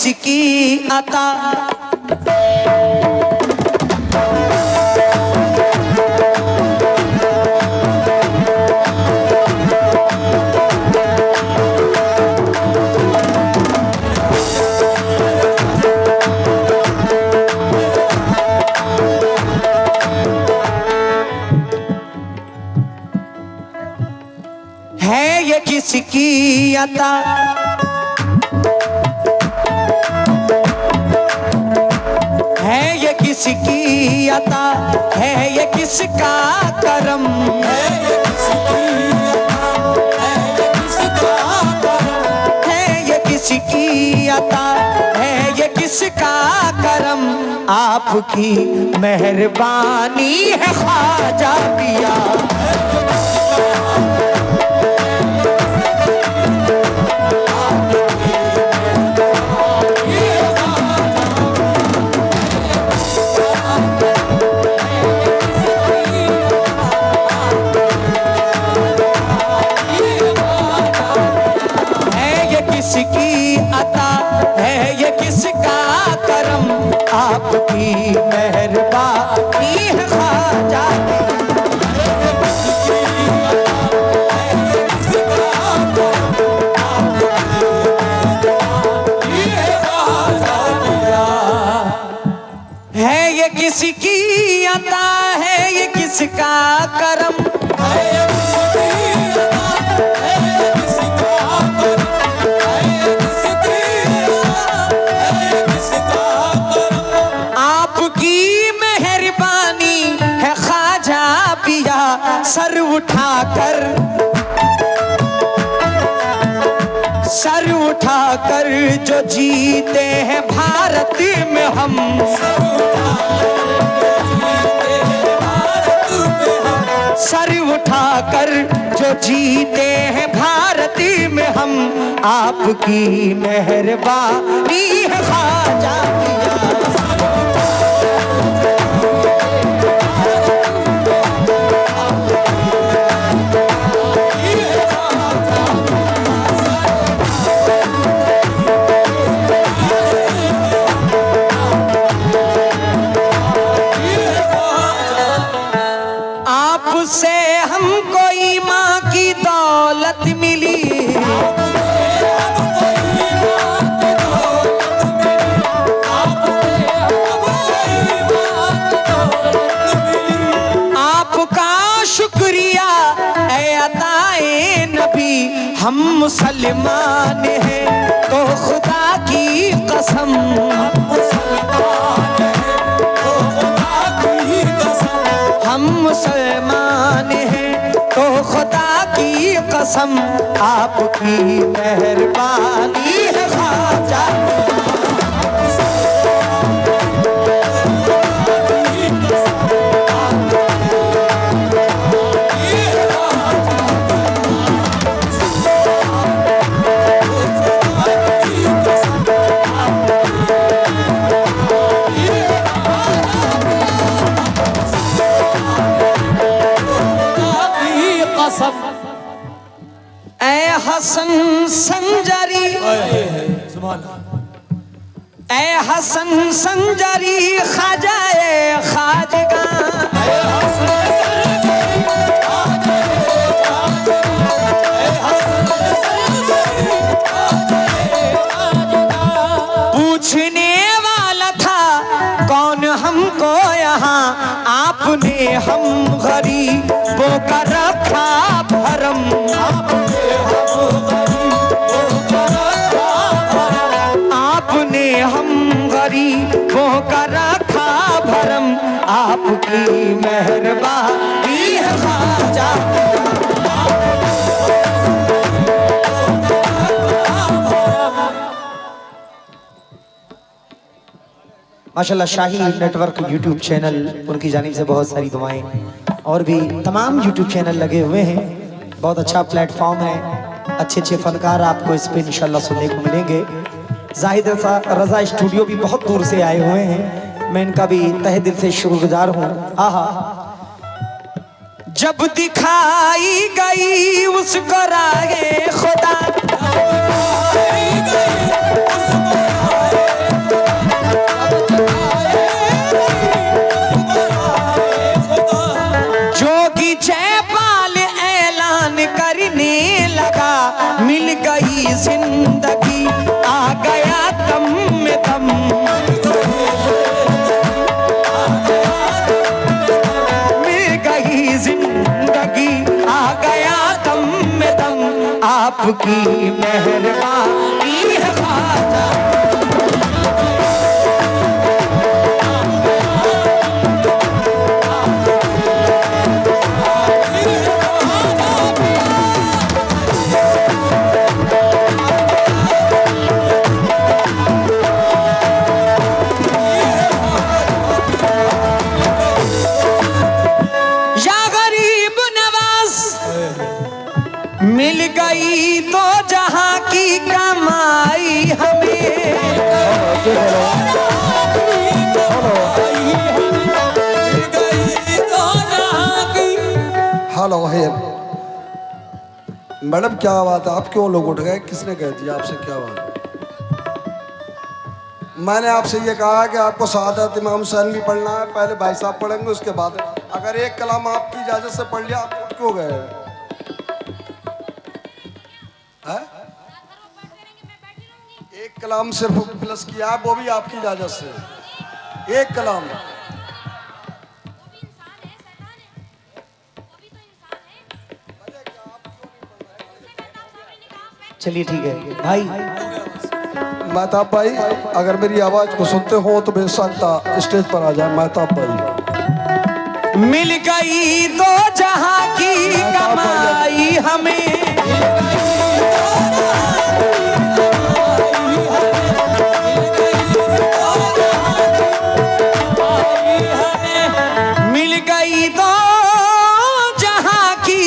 किसकी अता। है ये किसकी अता, है ये किसकी अता, है ये किसका करम, है ये किसकी अता, है ये किसका करम, है ये किसकी अता, है ये किसका करम। आपकी मेहरबानी है ख्वाजा पिया, किसकी अता, है ये किसका करम। आपकी मेहरबानी है ख्वाजा, है ये किसकी अता, है ये किसका करम। सर उठाकर, सर उठाकर जो जीते हैं भारत में हम, सर उठाकर जो जीते हैं भारत में हम। आपकी मेहरबानी है ख्वाजा पिया, आपसे हमको ईमान की दौलत मिली, आपका शुक्रिया ऐ अताए नबी। हम मुसलमान हैं तो खुदा की कसम, हम मुसलमान हैं तो खुदा की कसम। आपकी मेहरबानी है ख्वाजा, ऐ हसन संजरी, ऐ हसन संजरी ख्वाजाए ख्वाजगा, पूछने वाला था कौन हमको यहाँ, आपने हम गरीबों का रखा भरम, आपने हम गरीबों का रखा भरम। आपकी मेहरबानी है ख्वाजा, माशाल्लाह। शाही नेटवर्क यूट्यूब चैनल, उनकी जानिब से बहुत सारी दुआएं, और भी तमाम यूट्यूब चैनल लगे हुए हैं। बहुत अच्छा प्लेटफॉर्म है, अच्छे अच्छे फनकार आपको इस पे इंशाल्लाह सुनने को मिलेंगे। जाहिद रजा स्टूडियो भी बहुत दूर से आए हुए हैं, मैं इनका भी तहे दिल से शुक्रगुजार हूँ। आहा, जब दिखाई गई उसको राहे खुदा, आपकी मेहरबानी है ख्वाजा। मिल गई तो जहां की कमाई हमें, हेलो है मैडम, क्या बात है? आप क्यों लोग उठ गए? किसने कह दिया आपसे? क्या बात? मैंने आपसे ये कहा कि आपको शहादत इमाम हुसैन नहीं पढ़ना है, पहले भाई साहब पढ़ेंगे उसके बाद। अगर एक कलाम आपकी इजाजत से पढ़ लिया, आप उठ क्यों गए? एक कलाम सिर्फ प्लस किया है, वो भी आपकी इजाजत से। एक कलाम। चलिए ठीक है भाई। महताब भाई, अगर मेरी आवाज को सुनते हो तो बेशक स्टेज पर आ जाए। महताब भाई, मिल गई तो जहां की कमाई हमें, मिल गई तो जहां की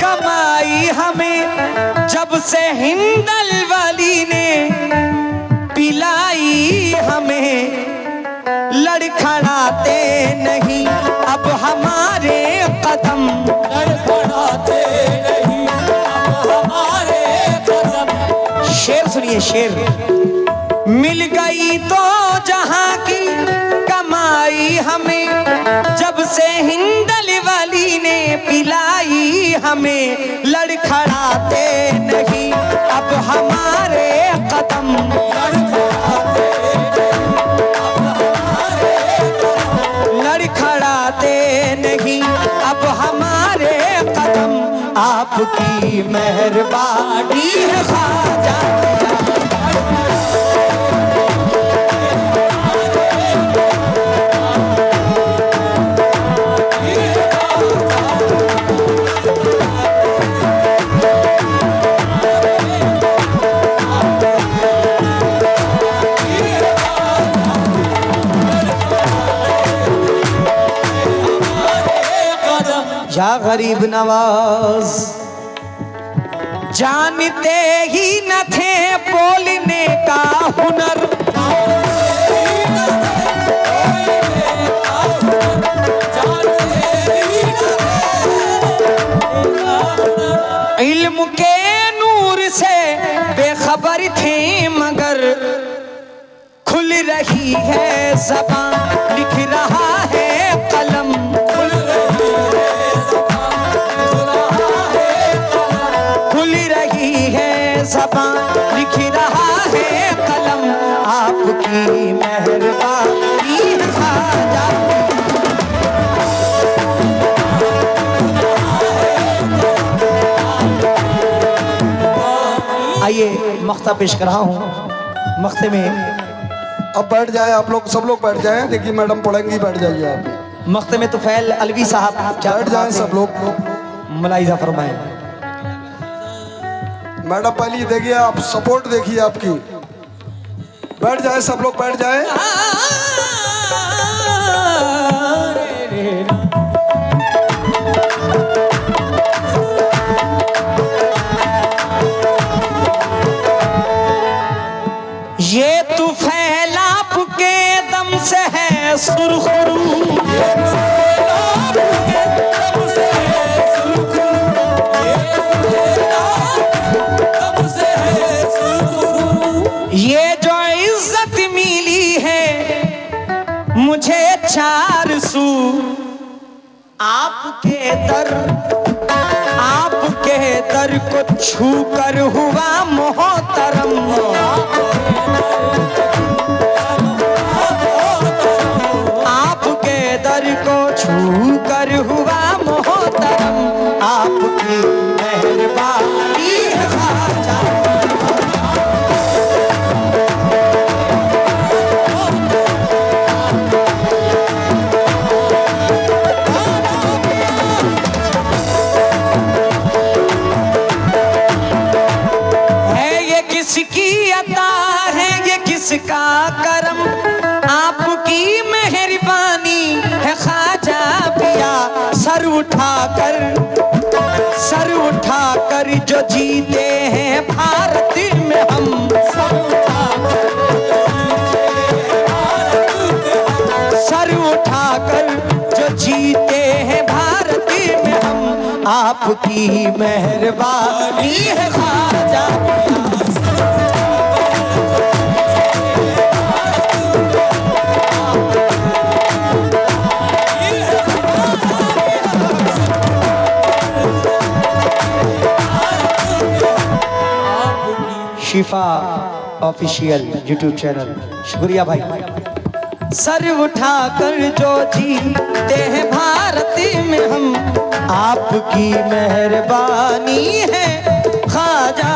कमाई हमें, जब से हिंदल वाली ने पिलाई हमें, लड़खड़ाते नहीं अब हमारे कदम, लड़खड़ाते नहीं अब हमारे कदम। शेर सुनिए शेर। मिल गई तो जहां की कमाई हमें, जब से हिंदल वाली ने पिलाई हमें, लड़खड़ाते नहीं अब हमारे कदम, लड़खड़ाते नहीं अब हमारे कदम, आपकी मेहरबानी है ख्वाजा। या गरीब नवाज, जानते ही न थे बोलने का हुनर, इल्म के नूर से बेखबर थे मगर, खुल रही है ज़बान लिख रहा है कलम, ज़बान लिख रहा है कलम, आपकी मेहरबानी है ख्वाजा। आइए मख्ता पेश कर रहा हूँ। मख्ते में अब बैठ जाए आप लोग, सब लोग बैठ जाएं। देखिए मैडम पढ़ेंगी, बैठ जाइए आप। मख्ते में तुफैल अलवी साहब बैठ जाएं सब लोग, मुलाहिजा फरमाएं। मैडम पहले देखिए, आप सपोर्ट देखिए आपकी। बैठ जाए सब लोग, बैठ जाए। ये तुफैल आपके दम से है सुरखरू, ये जो इज्जत मिली है मुझे चार सू, आपके दर को छू कर हुआ मोहतरम, आपके दर को छू कर हुआ मोहतरम, आपकी मेहरबानी है। सर उठाकर जो जीते हैं भारत में हम, सर उठाकर जो जीते हैं भारत में हम, आपकी मेहरबानी है ख्वाजा। शिफा ऑफिशियल यूट्यूब चैनल, शुक्रिया भाई। सर उठाकर जो जीते हैं भारत में हम, आपकी मेहरबानी है ख्वाजा।